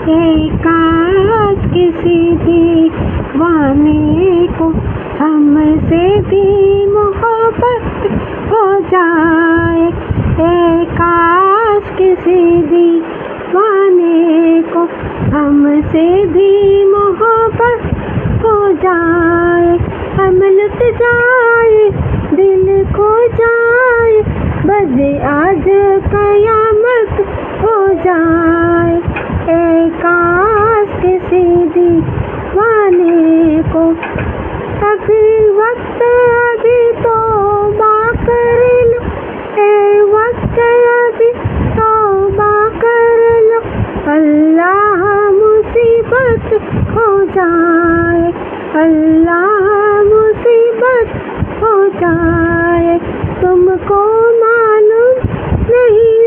काश किसी दीवाने को हमसे भी मोहब्बत हो जाए, काश किसी दीवाने को हमसे भी मोहब्बत हो जाए। हम लुट जाए, दिल खो जाए, बस आज कयामत हो जाए, काश किसी दीवाने को। अभी वक्त अभी तौबा कर लो, वक्त अभी तौबा कर लो, अल्लाह मुसीबत हो जाए, अल्लाह मुसीबत हो जाए। तुमको मालूम नहीं